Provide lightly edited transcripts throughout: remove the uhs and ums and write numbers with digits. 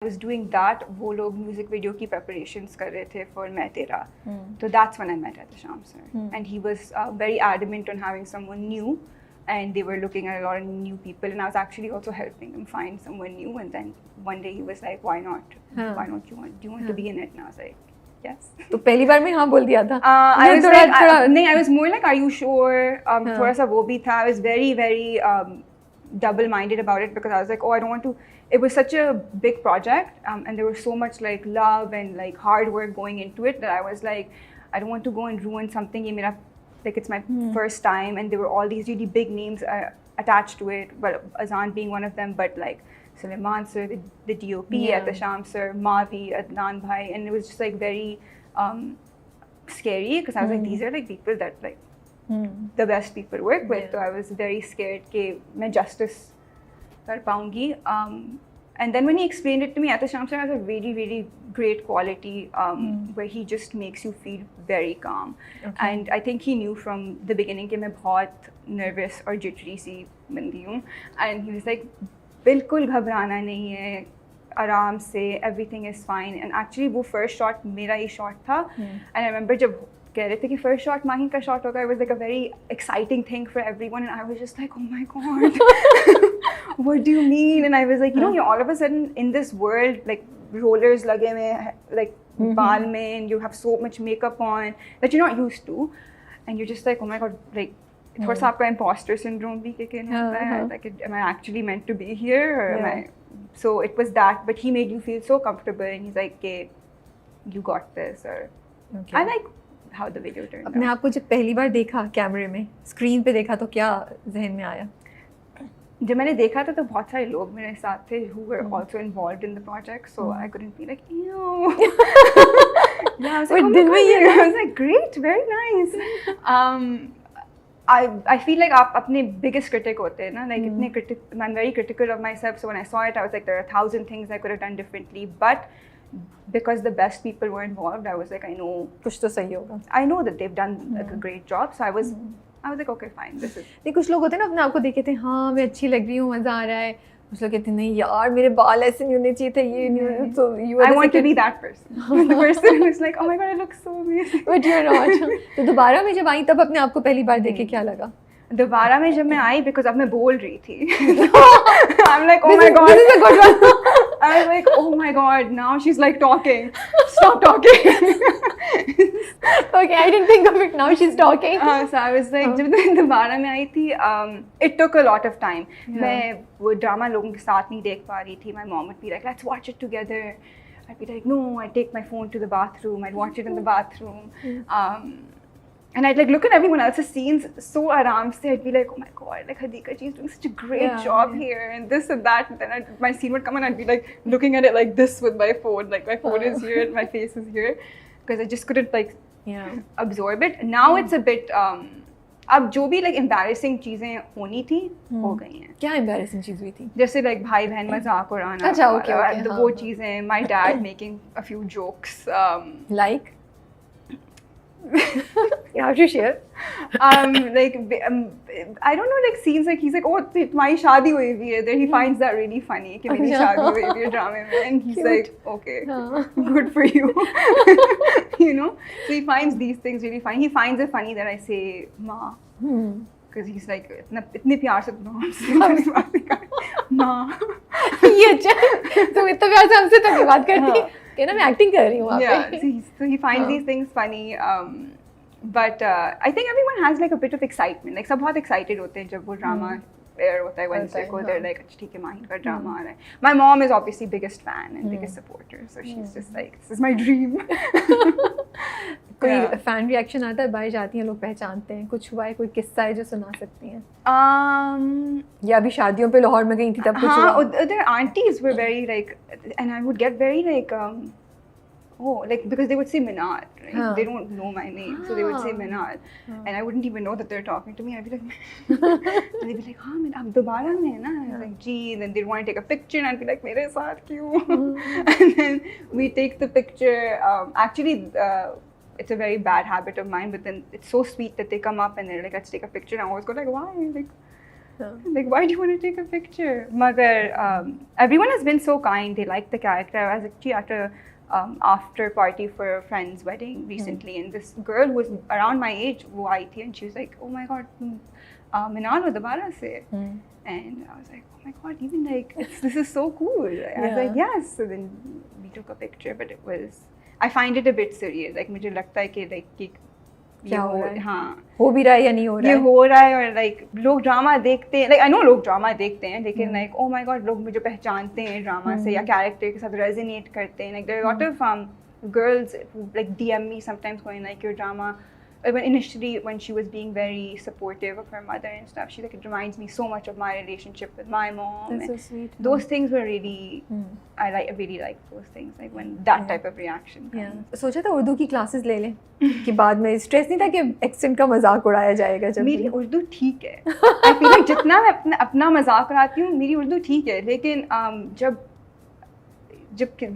I was doing that, वो लोग music video की preparations कर रहे थे for मैं तेरा. So that's when I met Ehtisham sir. And he was very adamant on having someone new, and they were looking at a lot of new people, and I was actually also helping them find someone new. And then one day he was like, why not? Why don't do you want to be in it? And I was like, yes. तो पहली बार में हाँ बोल दिया था. I was like, I was more like, are you sure? थोड़ा सा वो भी था. I was very, very double-minded about it because I was like, oh, I don't want to. It was such a big project, and there was so much like love and like hard work going into it that I was like, I don't want to go and ruin something. ये मेरा, like, it's my first time, and there were all these really big names attached to it. Well, Azan being one of them, but like Sulaiman sir, the DOP, Ehtisham sir, Mavi, Adnan bhai, and it was just like very scary because I was like, these are like people that like the best people to work with. So I was very scared कि मैं justice कर पाऊंगी. And then when he explained it to me, Ehtisham sir has a really, really great quality where he just makes you feel very calm. And I think he knew from the beginning कि मैं बहुत nervous और jittery सी बंदी हूँ. And he was like, बिल्कुल घबराना नहीं है, आराम से, everything is fine. And actually वो first shot मेरा ही shot था. And I remember जब कह रहे थे कि first shot माही का shot होगा, it was like a very exciting thing for everyone, and I was just like, oh my god, what do you mean? And I was like, you're all of a sudden in this world, like rollers lage mein, like baal mein, and you have so much makeup on that you're not used to, and you're just like, oh my god, like थोड़ा सा आपका imposter syndrome भी kick in होता है, like am I actually meant to be here or am I? So it was that, but he made you feel so comfortable, and he's like, okay, you got this. Or I like how the video turned out. अपने आप को जब पहली बार देखा कैमरे में, screen पे देखा, तो क्या जहन में आया? जब मैंने देखा था तो बहुत सारे लोग मेरे साथ थे who were also involved in the project, so I couldn't be like, ew. Yeah, I was like, oh my god, I was like, great, very nice. I feel like आप अपने biggest critic होते हैं ना, like इतने I'm very critical of myself, so when I saw it I was like, there are 1,000 things I could have done differently, but because the best people were involved, I was like, I know कुछ तो सही होगा. I know that they've done like a great job, so I was like, okay, fine, this is. नहीं, कुछ लोग होते हैं ना, अपने आप को देखे थे, हाँ मैं अच्छी लग रही हूँ, मजा आ रहा है. कुछ लोग कहते हैं, नहीं यार मेरे बाल ऐसे नहीं होने चाहिए थे, ये नहीं होने. So you I want to be that person. The person who's like, oh my god, I look so amazing. But you're not. तो दोबारा में जब आई तब अपने आप को पहली बार देखे क्या लगा? दोबारा में जब मैं आई, because अब मैं बोल रही थी. I'm like, oh my god, this is a good one. I was like, oh my god, now she's like talking. Stop talking. Okay, I didn't think of it. Now she's talking. So I was like, जब मैं दोबारा में आई थी, it took a lot of time. मैं वो drama लोगों के साथ नहीं देख पा रही थी. My mom would be like, let's watch it together. I'd be like, no, I'd take my phone to the bathroom. I'd watch it in the bathroom. And I'd like look at everyone else's scenes so aram se. I'd be like, oh my god, like Hadika ji is doing such a great job here, and this and that. And then my scene would come and I'd be like looking at it like this with my phone, like my phone is here and my face is here, because I just couldn't like absorb it. Now it's a bit अब जो भी like embarrassing चीजें होनी थी हो गई हैं. क्या embarrassing चीज हुई थी? जैसे like भाई बहन मजाक उड़ाना. अच्छा, okay, वो चीजें. My dad making a few jokes. Like. You have to share. Like I don't know, like scenes like he's like, oh तुम्हारी शादी हुई हुई है. Then he finds that really funny कि मेरी शादी हुई हुई है ड्रामे में, and he's like, okay, good for you. You know, so he finds these things really funny. He finds it funny that I say ma, because he's like इतने प्यार से माँ. ये अच्छा, तो इतना प्यार से हमसे तक बात करती है ना, मैं एक्टिंग कर रही हूँ वहाँ पे. So he finds these things funny, but I think everyone has like a bit of excitement. Like सब बहुत excited होते हैं जब वो drama air होता है Wednesday को. They're like, अच्छा ठीक है माही का drama आ रहा है. My mom is obviously biggest fan and biggest supporter, so she's just like, this is my dream. कोई fan reaction आता है, बाहर जाती हैं लोग पहचानते हैं, कुछ हुआ है, कोई किस्सा है जो सुना सकती हैं? या अभी शादियों पे लाहौर में गई थी तब कुछ हुआ? Their aunties were very like, and I would get very like, oh, like because they would say Minal, right? They don't know my name, so they would say Minal, and I wouldn't even know that they're talking to me. I'd be like, and they'd be like, हाँ मैं अब दोबारा में ना, I was like, gee, and then they'd want to take a picture, and I'd be like, मेरे साथ क्यों? And then we take the picture. Actually, it's a very bad habit of mine, but then it's so sweet that they come up and they're like, let's take a picture, and I always go like, why? Like, Like, why do you want to take a picture? Magar, everyone has been so kind. They like the character. I was actually at a after party for a friend's wedding recently, and this girl who was around my age, wo aayi thi, and she was like, "Oh my God, Minan ho dobara se." And I was like, "Oh my God, even like this is so cool." I was like, "Yes." So then we took a picture, but it was, I find it a bit surreal. Like मुझे लगता है कि like क्या हो रहा है, हाँ हो भी रहा है या नहीं हो रहा ये है, हो रहा है, और लाइक लोग ड्रामा देखते हैं, लाइक आई नो लोग ड्रामा देखते हैं, लेकिन लाइक ओ माय गॉड लोग मुझे पहचानते हैं ड्रामा से या कैरेक्टर के साथ रेजोनेट करते हैं. Like there are lot of girls who like DM me sometimes going like your drama, when initially when she was being very supportive of her mother and stuff, she like, it reminds me so much of my relationship with my mom. That's so sweet. Those things were really I really like those things, like when that type of reaction comes. सोचा था उर्दू की classes ले लें कि बाद में stress नहीं था कि एक्सेंट का मजाक उड़ाया जाएगा. जब मेरी उर्दू ठीक है, आई फील लाइक जितना मैं अपना मजाक उड़ाती हूँ मेरी उर्दू ठीक है, लेकिन जब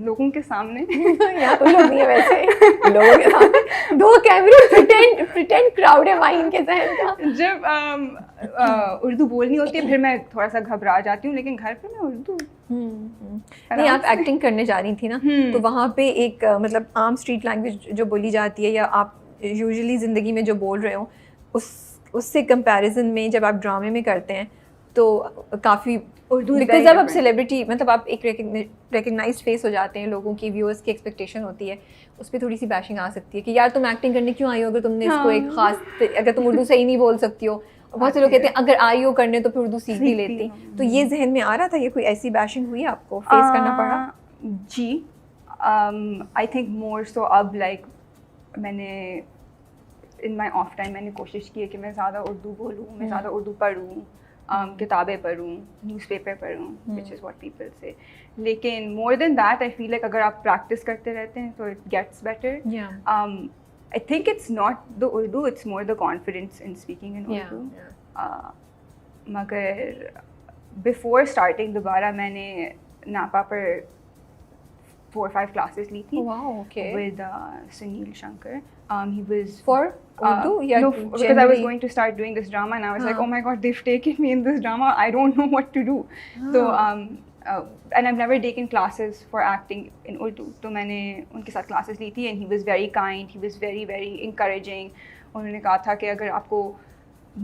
लोगों के सामने यहाँ तो लोग नहीं है वैसे, लोगों के सामने दो कैमरे प्रिटेंड क्राउड है माइन के जहन का. जब उर्दू बोलनी होती है फिर मैं थोड़ा सा घबरा जाती हूँ, लेकिन घर पे मैं उर्दू नहीं. आप एक्टिंग करने जा रही थी ना, तो वहाँ पे एक मतलब आम स्ट्रीट लैंग्वेज जो बोली जाती है या आप यूजुअली ज़िंदगी में जो बोल रहे हो उससे कंपैरिजन में जब आप ड्रामे में करते हैं तो काफ़ी उर्दू, बिकॉज जब आप सेलिब्रिटी मतलब आप एक रिकग्नाइज्ड फेस हो जाते हैं, लोगों की व्यूअर्स की एक्सपेक्टेशन होती है, उस पर थोड़ी सी बैशिंग आ सकती है कि यार तुम एक्टिंग करने क्यों आई हो अगर तुमने इसको एक खास, अगर तुम उर्दू सही नहीं बोल सकती हो. बहुत से लोग कहते हैं अगर आई हो करने तो फिर उर्दू सीख भी लेती. तो ये जहन में आ रहा था, ये कोई ऐसी बैशिंग हुई आपको, फेस करना पड़ा? जी, आई थिंक मोर सो अब लाइक मैंने इन माई ऑफ टाइम मैंने कोशिश की है कि मैं ज़्यादा उर्दू बोलूँ, मैं ज़्यादा उर्दू पढ़ूँ, किताबें पढ़ूँ, न्यूज़पेपर पढ़ूँ, which is what people say. लेकिन more than that I feel like अगर आप प्रैक्टिस करते रहते हैं तो it gets better. I think it's not the Urdu, it's more the confidence in speaking in Urdu. मगर before starting दोबारा मैंने नापा पर 4-5 classes ली थी. Wow, okay. With Sunil Shankar. He was for Urdu? No, because I was going to start doing this drama and I was like, oh my God, they've taken me in this drama. I don't know what to do. So and I've never taken classes for acting in Urdu. तो मैंने उनके साथ classes ली थी and he was very kind. He was very very encouraging. उन्होंने कहा था कि अगर आपको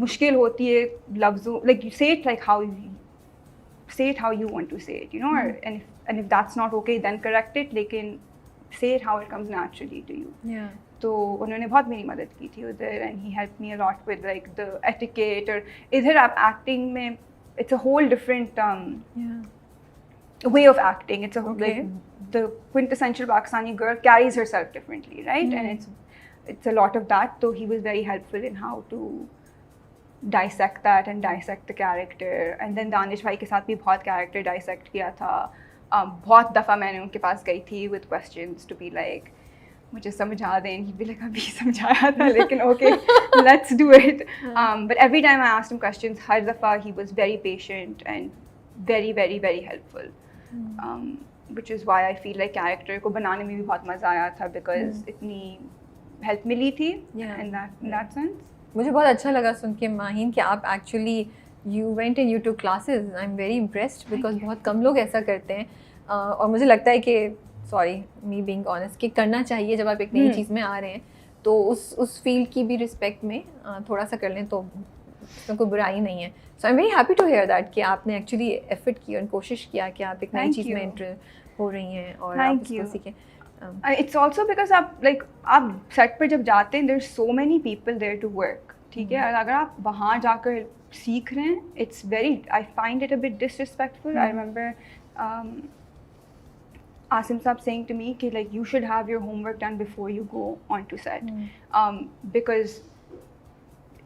मुश्किल होती है लफ्ज़ों, like you say it like how you want to say it, you know, and if that's not okay then correct it, लेकिन say it how it comes naturally to you. Yeah. तो उन्होंने बहुत मेरी मदद की थी उधर and he helped me a lot with like the etiquette. और इधर आप acting में it's a whole different way of acting. It's a like the quintessential Pakistani girl carries herself differently, right? And it's a lot of that. So he was very helpful in how to dissect that and dissect the character. And then Danish भाई के साथ भी बहुत character dissect किया था. बहुत दफ़ा मैंने उनके पास गई थी with questions to be like मुझे समझा दें. He'd be like अभी समझाया था लेकिन okay, let's do it. But every time I asked him questions, हर दफ़ा he was very patient and very very very helpful. Which is why I feel like character को बनाने में भी बहुत मज़ा आया था because इतनी help मिली थी in that sense. मुझे बहुत अच्छा लगा सुन के माहिन कि आप actually you went and you took classes. I'm very impressed because बहुत कम लोग ऐसा करते हैं और मुझे लगता है कि sorry me being honest कि करना चाहिए जब आप एक नई चीज़ में आ रहे हैं तो उस फील्ड की भी रिस्पेक्ट में थोड़ा सा कर लें तो उसमें कोई बुराई नहीं है. So I am very happy to hear that कि आपने एक्चुअली एफर्ट की और कोशिश किया कि आप एक नई चीज़ में एंटर हो रही हैं और आप उसको सीखें. It's also because आप सेट पर जब जाते हैं there's so many people there to work. ठीक है, अगर आप वहाँ जाकर सीख रहे हैं it's very, I find it a bit disrespectful. I remember Asim Saab saying to me कि like you should have your homework done before you go onto set. Because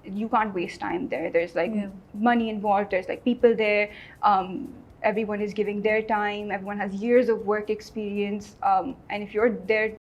you can't waste time there. There's like money involved, there's like people there, everyone is giving their time, everyone has years of work experience, and if you're there